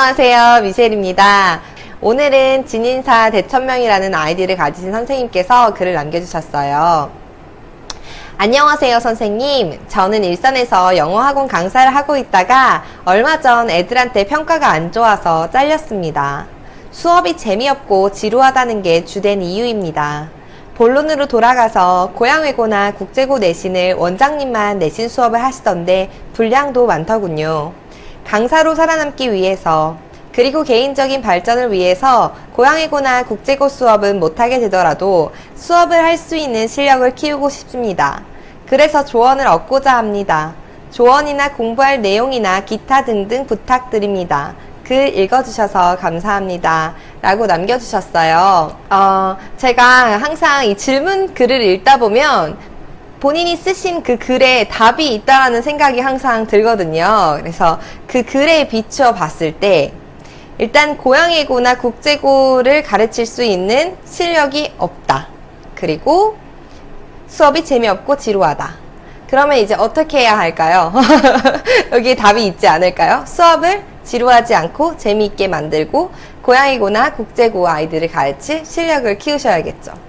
안녕하세요, 미셸입니다. 오늘은 진인사 대천명이라는 아이디를 가지신 선생님께서 글을 남겨주셨어요. 안녕하세요, 선생님. 저는 일산에서 영어학원 강사를 하고 있다가 얼마 전 애들한테 평가가 안 좋아서 잘렸습니다. 수업이 재미없고 지루하다는 게 주된 이유입니다. 본론으로 돌아가서 고양외고나 국제고 내신을 원장님만 내신 수업을 하시던데 분량도 많더군요. 강사로 살아남기 위해서 그리고 개인적인 발전을 위해서 고양외고나 국제고 수업은 못하게 되더라도 수업을 할 수 있는 실력을 키우고 싶습니다. 그래서 조언을 얻고자 합니다. 조언이나 공부할 내용이나 기타 등등 부탁드립니다. 글 읽어주셔서 감사합니다. 라고 남겨주셨어요. 제가 항상 이 질문 글을 읽다 보면 본인이 쓰신 그 글에 답이 있다라는 생각이 항상 들거든요. 그래서 그 글에 비추어 봤을 때 일단 고양외고나 국제고를 가르칠 수 있는 실력이 없다. 그리고 수업이 재미없고 지루하다. 그러면 이제 어떻게 해야 할까요? 여기에 답이 있지 않을까요? 수업을 지루하지 않고 재미있게 만들고 고양외고나 국제고 아이들을 가르칠 실력을 키우셔야겠죠.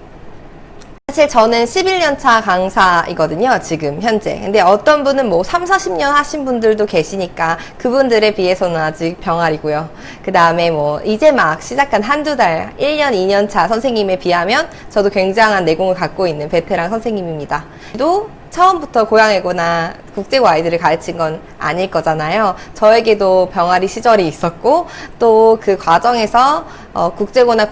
사실 저는 11년차 강사이거든요, 지금 현재. 근데 어떤 분은 뭐 3, 40년 하신 분들도 계시니까 그분들에 비해서는 아직 병아리고요. 그 다음에 뭐 이제 막 시작한 한두 달, 1년, 2년차 선생님에 비하면 저도 굉장한 내공을 갖고 있는 베테랑 선생님입니다. 또 처음부터 고양외고나 국제고 아이들을 가르친 건 아닐 거잖아요. 저에게도 병아리 시절이 있었고 또 그 과정에서 국제고나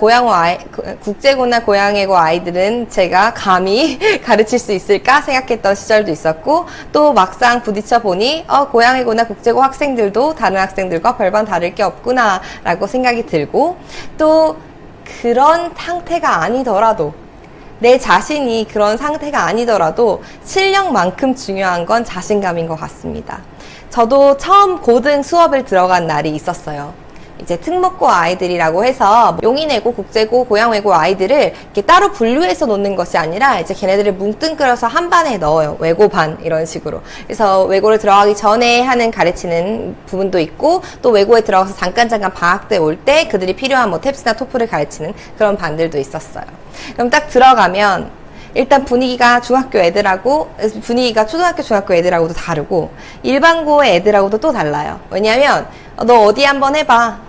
고양외고 아이들은 제가 감히 가르칠 수 있을까 생각했던 시절도 있었고 또 막상 부딪혀 보니 고양외고나 국제고 학생들도 다른 학생들과 별반 다를 게 없구나 라고 생각이 들고 또 그런 상태가 아니더라도 내 자신이 그런 상태가 아니더라도 실력만큼 중요한 건 자신감인 것 같습니다. 저도 처음 고등 수업을 들어간 날이 있었어요. 이제 특목고 아이들이라고 해서 용인외고, 국제고, 고양외고 아이들을 이렇게 따로 분류해서 놓는 것이 아니라 이제 걔네들을 뭉뚱그려서 한 반에 넣어요. 외고반 이런 식으로. 그래서 외고를 들어가기 전에 하는 가르치는 부분도 있고 또 외고에 들어가서 잠깐 방학 때 올 때 그들이 필요한 뭐 탭스나 토플을 가르치는 그런 반들도 있었어요. 그럼 딱 들어가면 일단 분위기가 초등학교 중학교 애들하고도 다르고 일반고의 애들하고도 또 달라요. 왜냐면 너 어디 한번 해봐.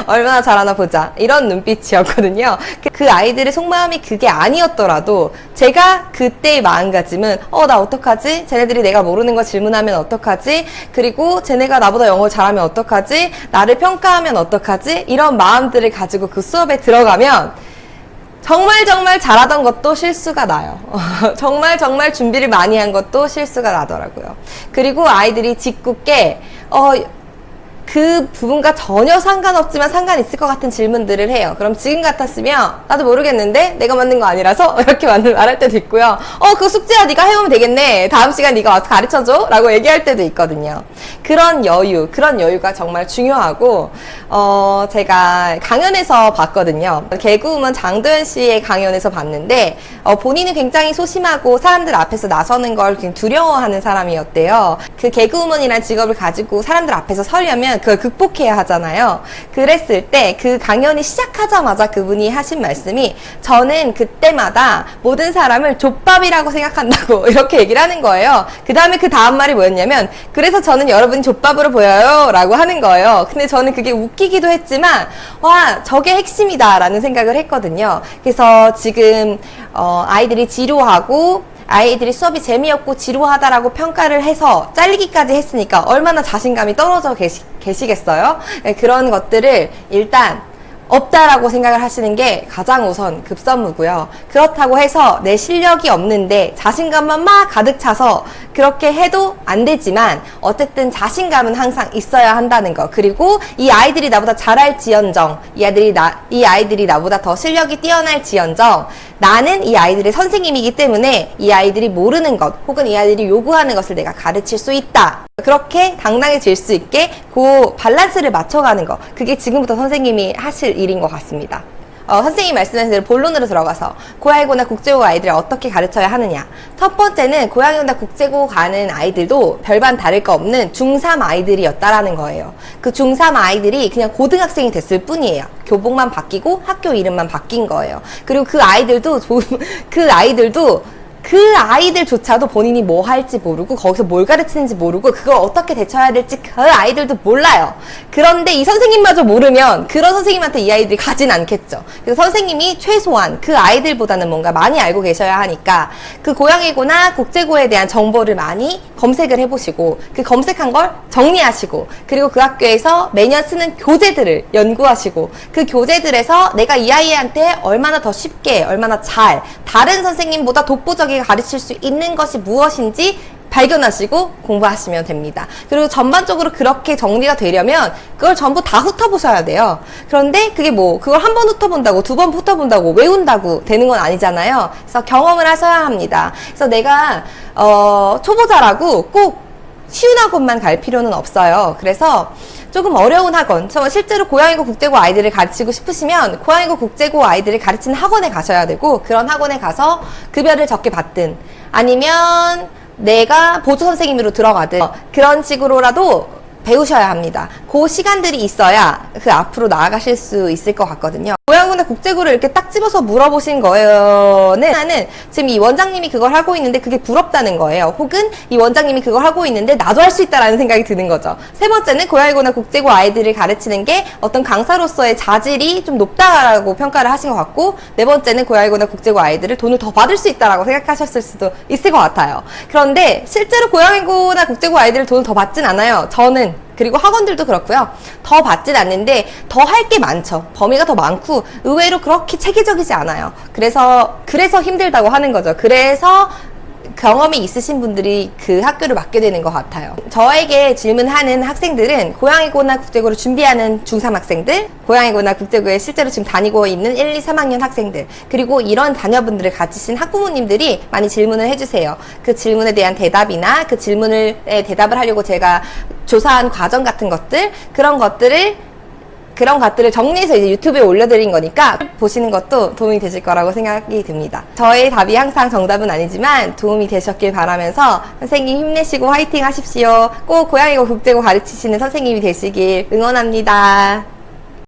얼마나 잘하나 보자. 이런 눈빛이었거든요. 그 아이들의 속마음이 그게 아니었더라도 제가 그때의 마음가짐은 나 어떡하지? 쟤네들이 내가 모르는 거 질문하면 어떡하지? 그리고 쟤네가 나보다 영어 잘하면 어떡하지? 나를 평가하면 어떡하지? 이런 마음들을 가지고 그 수업에 들어가면 정말 잘하던 것도 실수가 나요. 정말 준비를 많이 한 것도 실수가 나더라고요. 그리고 아이들이 짓궂게 그 부분과 전혀 상관없지만 상관 있을 것 같은 질문들을 해요. 그럼 지금 같았으면 나도 모르겠는데 내가 만든 거 아니라서 이렇게 말할 때도 있고요. 그거 숙제야 네가 해오면 되겠네. 다음 시간 네가 와서 가르쳐줘 라고 얘기할 때도 있거든요. 그런 여유가 정말 중요하고 제가 강연에서 봤거든요. 개그우먼 장도연 씨의 강연에서 봤는데 본인은 굉장히 소심하고 사람들 앞에서 나서는 걸 굉장히 두려워하는 사람이었대요. 그 개그우먼이라는 직업을 가지고 사람들 앞에서 서려면 그걸 극복해야 하잖아요. 그랬을 때 그 강연이 시작하자마자 그분이 하신 말씀이 저는 그때마다 모든 사람을 족밥이라고 생각한다고 이렇게 얘기를 하는 거예요. 그 다음 말이 뭐였냐면 그래서 저는 여러분이 족밥으로 보여요 라고 하는 거예요. 근데 저는 그게 웃기기도 했지만 와 저게 핵심이다 라는 생각을 했거든요. 그래서 지금 아이들이 지루하고 아이들이 수업이 재미없고 지루하다라고 평가를 해서 잘리기까지 했으니까 얼마나 자신감이 떨어져 계시겠어요? 그런 것들을 일단 없다라고 생각을 하시는 게 가장 우선 급선무고요. 그렇다고 해서 내 실력이 없는데 자신감만 막 가득 차서 그렇게 해도 안 되지만 어쨌든 자신감은 항상 있어야 한다는 거. 그리고 이 아이들이 나보다 잘할지언정 이 아이들이 나보다 더 실력이 뛰어날지언정 나는 이 아이들의 선생님이기 때문에 이 아이들이 모르는 것 혹은 이 아이들이 요구하는 것을 내가 가르칠 수 있다. 그렇게 당당해질 수 있게 그 밸런스를 맞춰가는 거. 그게 지금부터 선생님이 하실 일인 것 같습니다. 선생님이 말씀하신 대로 본론으로 들어가서 고양이고나 국제고 아이들을 어떻게 가르쳐야 하느냐. 첫 번째는 고양이고나 국제고 가는 아이들도 별반 다를 거 없는 중3 아이들이었다라는 거예요. 그 중3 아이들이 그냥 고등학생이 됐을 뿐이에요. 교복만 바뀌고 학교 이름만 바뀐 거예요. 그리고 그 아이들조차도 본인이 뭐 할지 모르고 거기서 뭘 가르치는지 모르고 그걸 어떻게 대처해야 될지 그 아이들도 몰라요. 그런데 이 선생님마저 모르면 그런 선생님한테 이 아이들이 가진 않겠죠. 그래서 선생님이 최소한 그 아이들보다는 뭔가 많이 알고 계셔야 하니까 그 고양이고나 국제고에 대한 정보를 많이 검색을 해보시고 그 검색한 걸 정리하시고 그리고 그 학교에서 매년 쓰는 교재들을 연구하시고 그 교재들에서 내가 이 아이한테 얼마나 더 쉽게 얼마나 잘 다른 선생님보다 독보적이게 가르칠 수 있는 것이 무엇인지 발견하시고 공부하시면 됩니다. 그리고 전반적으로 그렇게 정리가 되려면 그걸 전부 다 훑어보셔야 돼요. 그런데 그게 그걸 한 번 훑어본다고 두 번 훑어본다고 외운다고 되는 건 아니잖아요. 그래서 경험을 하셔야 합니다. 그래서 내가 초보자라고 꼭 쉬운 학원만 갈 필요는 없어요. 그래서 조금 어려운 학원, 실제로 고양이고 국제고 아이들을 가르치고 싶으시면 고양이고 국제고 아이들을 가르치는 학원에 가셔야 되고 그런 학원에 가서 급여를 적게 받든 아니면 내가 보조 선생님으로 들어가든 그런 식으로라도 배우셔야 합니다. 그 시간들이 있어야 그 앞으로 나아가실 수 있을 것 같거든요. 고양이고나 국제고를 이렇게 딱 집어서 물어보신 거는 나는 지금 이 원장님이 그걸 하고 있는데 그게 부럽다는 거예요. 혹은 이 원장님이 그걸 하고 있는데 나도 할 수 있다라는 생각이 드는 거죠. 세 번째는 고양이고나 국제고 아이들을 가르치는 게 어떤 강사로서의 자질이 좀 높다라고 평가를 하신 것 같고 네 번째는 고양이고나 국제고 아이들을 돈을 더 받을 수 있다라고 생각하셨을 수도 있을 것 같아요. 그런데 실제로 고양이고나 국제고 아이들을 돈을 더 받진 않아요. 저는 그리고 학원들도 그렇고요. 더 받진 않는데 더 할 게 많죠. 범위가 더 많고 의외로 그렇게 체계적이지 않아요. 그래서 힘들다고 하는 거죠. 그래서 경험이 있으신 분들이 그 학교를 맡게 되는 것 같아요. 저에게 질문하는 학생들은 고양이고나 국제고를 준비하는 중3 학생들, 고양이고나 국제고에 실제로 지금 다니고 있는 1, 2, 3학년 학생들, 그리고 이런 자녀분들을 가지신 학부모님들이 많이 질문을 해주세요. 그 질문에 대한 대답이나 그 질문에 대답을 하려고 제가 조사한 과정 같은 것들, 그런 것들을 정리해서 이제 유튜브에 올려드린 거니까 보시는 것도 도움이 되실 거라고 생각이 듭니다. 저의 답이 항상 정답은 아니지만 도움이 되셨길 바라면서 선생님 힘내시고 화이팅 하십시오. 꼭 고양이고 국제고 가르치시는 선생님이 되시길 응원합니다.